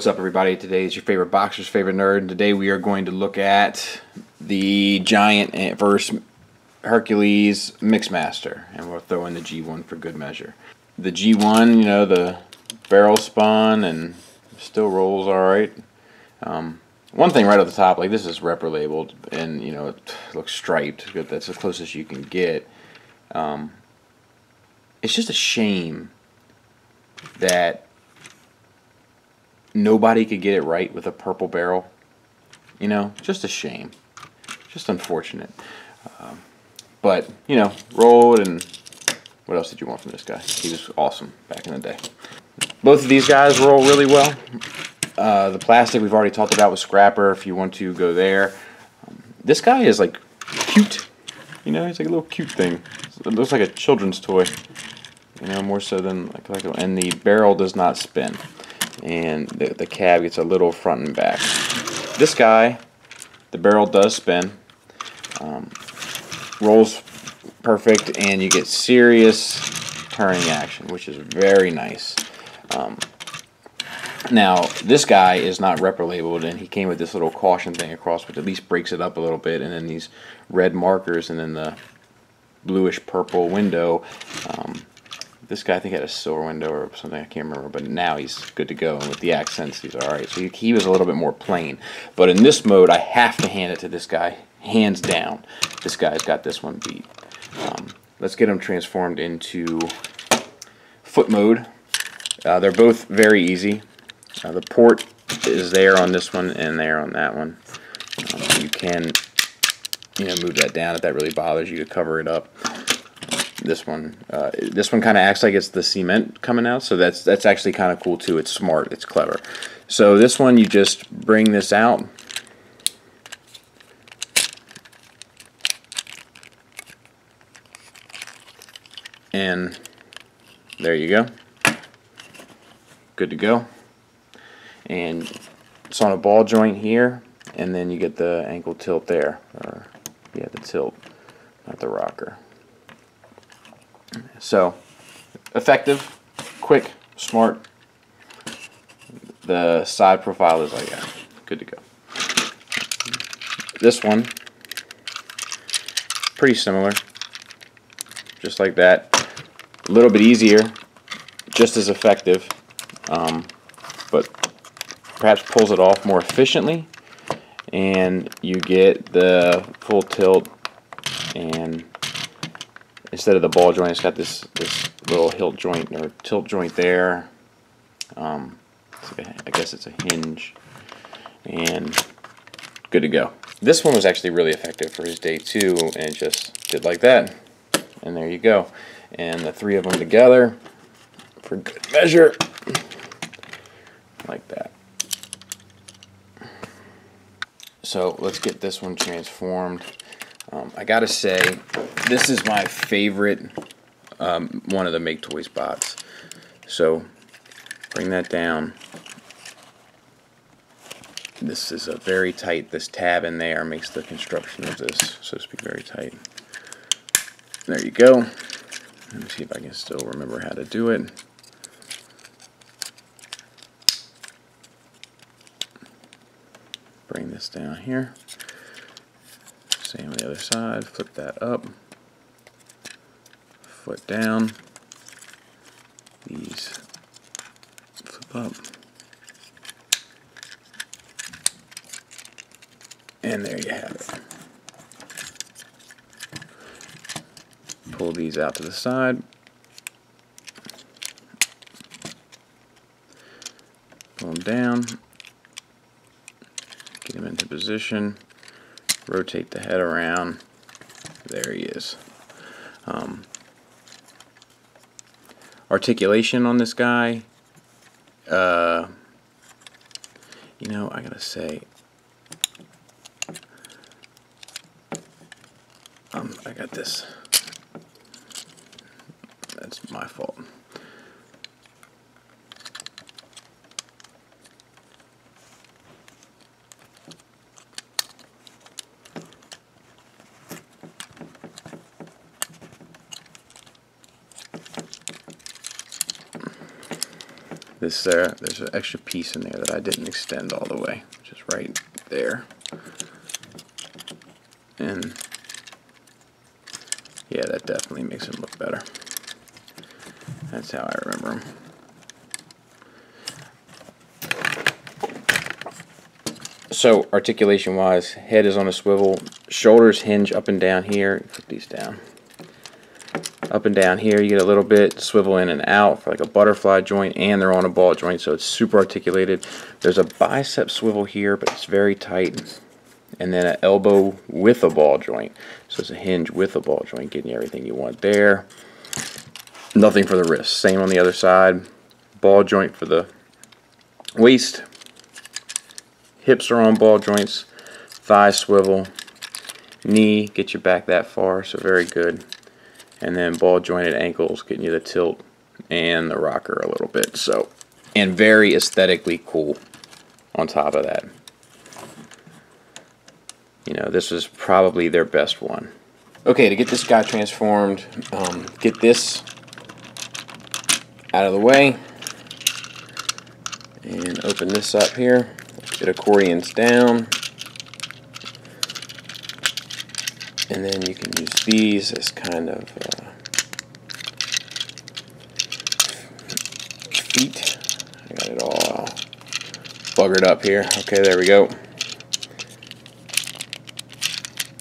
what's up everybody? Today is your favorite boxer's favorite nerd, and today we are going to look at the Giant versus Hercules Mixmaster, and we'll throw in the G1 for good measure. The G1, you know, the barrel spun and still rolls alright. One thing right at the top, like this is repro labeled, and you know, it looks striped, but that's the closest you can get. It's just a shame that nobody could get it right with a purple barrel. You know, just a shame. Just unfortunate. But, you know, rolled, and what else did you want from this guy? He was awesome back in the day. Both of these guys roll really well. The plastic we've already talked about with Scrapper, if you want to go there. This guy is like cute. You know, he's like a little cute thing. It looks like a children's toy. You know, more so than like and the barrel does not spin. And the cab gets a little front and back. This guy, the barrel does spin, rolls perfect, and you get serious turning action, which is very nice. Now, this guy is not repro labeled, and he came with this little caution thing across, which at least breaks it up a little bit, and then these red markers, and then the bluish purple window. This guy, I think, had a silver window or something, I can't remember, but now he's good to go, and with the accents, he's alright. So he was a little bit more plain. But in this mode, I have to hand it to this guy, hands down. This guy's got this one beat. Let's get him transformed into foot mode. They're both very easy. The port is there on this one and there on that one. You can, you know, move that down if that really bothers you to cover it up. This one kind of acts like it's the cement coming out, so that's actually kind of cool too. It's smart, it's clever. So this one, you just bring this out, and there you go, good to go. And it's on a ball joint here, and then you get the ankle tilt there, or yeah, the tilt, not the rocker. So, effective, quick, smart. The side profile is like, yeah, good to go. This one, pretty similar, just like that. A little bit easier, just as effective, but perhaps pulls it off more efficiently, and you get the full tilt, and instead of the ball joint, it's got this little hilt joint or tilt joint there. I guess it's a hinge, and good to go. This one was actually really effective for his day too, and it just did like that, and there you go. And the three of them together for good measure, like that. So let's get this one transformed. I gotta say, this is my favorite one of the Maketoys bots. So bring that down. This is a very tight, this tab in there makes the construction of this, so to speak, very tight. There you go. Let me see if I can still remember how to do it. Bring this down here. Same on the other side. Flip that up. Foot down. These flip up. And there you have it. Pull these out to the side. Pull them down. Get him into position. Rotate the head around. There he is. Articulation on this guy. You know, I gotta say, I got this. That's my fault. This there's an extra piece in there that I didn't extend all the way, which is right there. And yeah, that definitely makes him look better. That's how I remember him. So articulation wise, head is on a swivel, shoulders hinge up and down here. Put these down. Up and down here, you get a little bit, swivel in and out for like a butterfly joint, and they're on a ball joint, so it's super articulated. There's a bicep swivel here, but it's very tight. And then an elbow with a ball joint. So it's a hinge with a ball joint, getting you everything you want there. Nothing for the wrist. Same on the other side. Ball joint for the waist. Hips are on ball joints. Thigh swivel. Knee, get you back that far, so very good. And then ball jointed ankles, getting you the tilt and the rocker a little bit. So, and very aesthetically cool on top of that. You know, this was probably their best one. Okay, to get this guy transformed, get this out of the way and open this up here. Get accordions down. And then you can use these as kind of feet. I got it all buggered up here. Okay, there we go.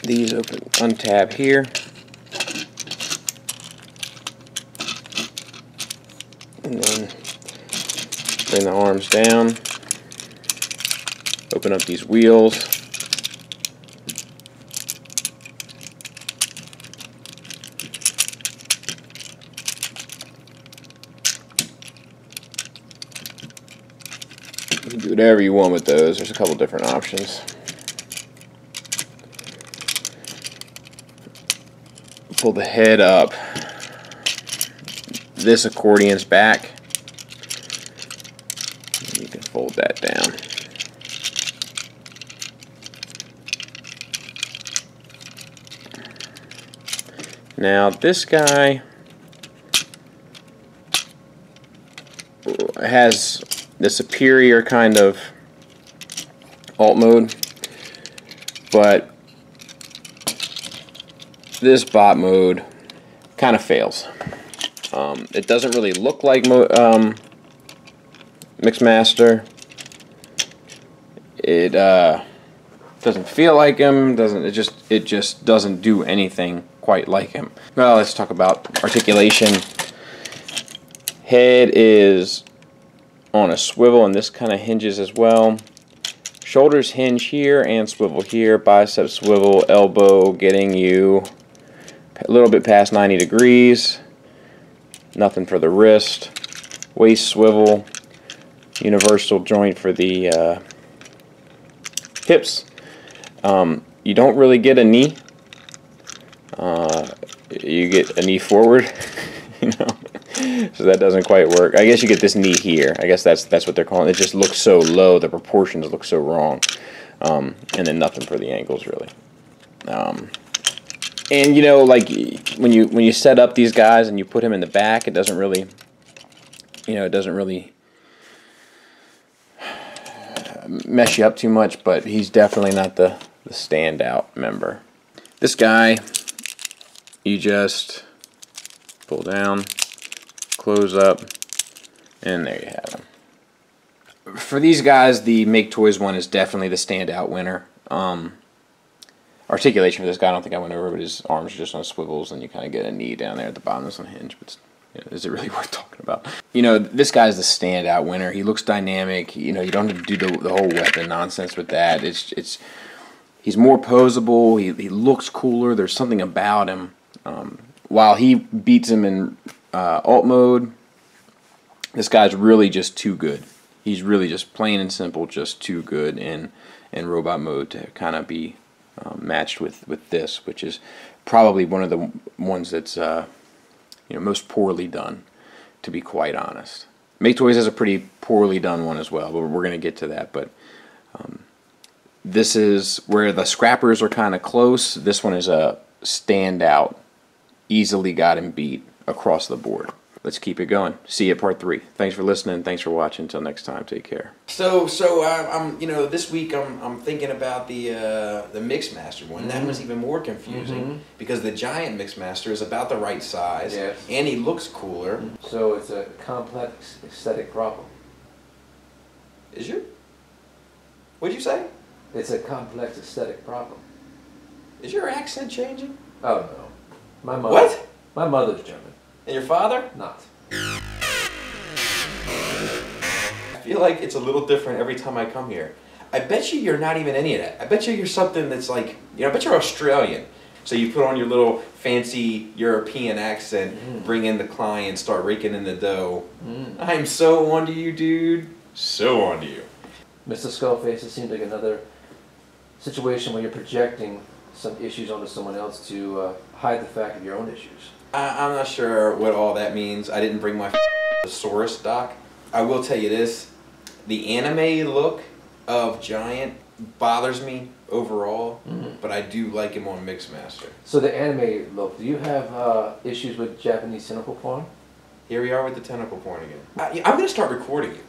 These open, untab here. And then bring the arms down. Open up these wheels. You can do whatever you want with those. There's a couple different options. Pull the head up. This accordion's back. And you can fold that down. Now this guy has the superior kind of alt mode, but this bot mode kind of fails. It doesn't really look like Mixmaster. It doesn't feel like him. It just doesn't do anything quite like him. Well, let's talk about articulation. Head is on a swivel, and this kind of hinges as well. Shoulders hinge here and swivel here. Bicep swivel, elbow getting you a little bit past 90 degrees. Nothing for the wrist. Waist swivel. Universal joint for the hips. You don't really get a knee. You get a knee forward. You know. So that doesn't quite work. I guess you get this knee here. I guess that's what they're calling it. It just looks so low. The proportions look so wrong. And then nothing for the ankles really. And you know, like when you set up these guys and you put him in the back, it doesn't really, you know, it doesn't really mess you up too much. But he's definitely not the standout member. This guy, you just pull down, close up, and there you have him. For these guys, the Maketoys one is definitely the standout winner. Articulation for this guy, I don't think I went over, but his arms are just on swivels, and you kind of get a knee down there at the bottom. That's on hinge, but you know, is it really worth talking about? You know, this guy's the standout winner. He looks dynamic. You know, you don't have to do the whole weapon nonsense with that. He's more posable. He looks cooler. There's something about him. While he beats him in alt mode, this guy's really just too good. He's really just plain and simple, just too good in robot mode to kind of be matched with this, which is probably one of the ones that's you know, most poorly done, to be quite honest. Maketoys has a pretty poorly done one as well, but we're going to get to that. But this is where the scrappers are kind of close. This one is a standout, easily got him beat across the board. let's keep it going. See you at part 3. Thanks for listening. Thanks for watching. Until next time, take care. So I'm this week I'm thinking about the Mixmaster one. That one's even more confusing because the giant Mixmaster is about the right size, and he looks cooler. So it's a complex aesthetic problem. Is you? What'd you say? It's a complex aesthetic problem. Is your accent changing? Oh no, my mother. What? My mother's German. And your father? Not. I feel like it's a little different every time I come here. I bet you're not even any of that. I bet you're something that's like, I bet you're Australian. So you put on your little fancy European accent, bring in the client, start raking in the dough. I'm so onto you, dude. So onto you. Mr. Skullface, it seems like another situation where you're projecting some issues onto someone else to hide the fact of your own issues. I'm not sure what all that means. I didn't bring my thesaurus, Doc. I will tell you this. The anime look of Giant bothers me overall, but I do like him on Mixmaster. So the anime look, do you have issues with Japanese tentacle porn? Here we are with the tentacle porn again. I'm going to start recording you.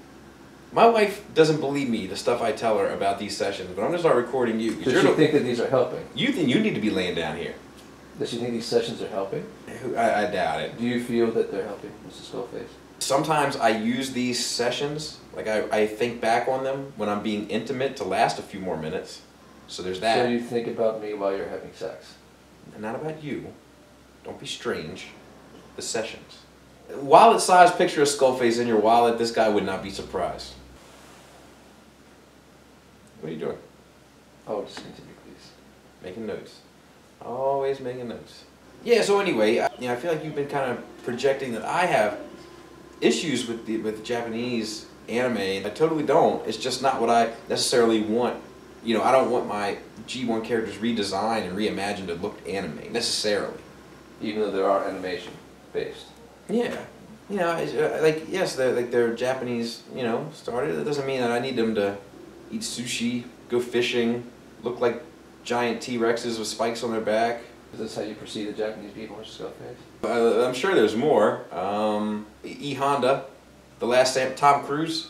My wife doesn't believe me, the stuff I tell her about these sessions, but I'm going to start recording you. Does she think that these are helping? You think you need to be laying down here. Does she think these sessions are helping? I doubt it. Do you feel that they're helping, Mr. Skullface? Sometimes I use these sessions, like I think back on them when I'm being intimate to last a few more minutes. So there's that. So you think about me while you're having sex? And not about you. Don't be strange. The sessions. Wallet-sized picture of Skullface in your wallet, this guy would not be surprised. What are you doing? Oh, just continue, please. Making notes. Always making notes. Yeah, so anyway, I feel like you've been kind of projecting that I have issues with the Japanese anime. I totally don't. It's just not what I necessarily want. I don't want my G1 characters redesigned and reimagined to look anime, necessarily. Even though they are animation based. Yeah. Yes, they're Japanese, started. That doesn't mean that I need them to eat sushi, go fishing, look like giant T-Rexes with spikes on their back. Is this how you perceive the Japanese people, Mr. Skullface? I'm sure there's more. E. Honda, the last Tom Cruise.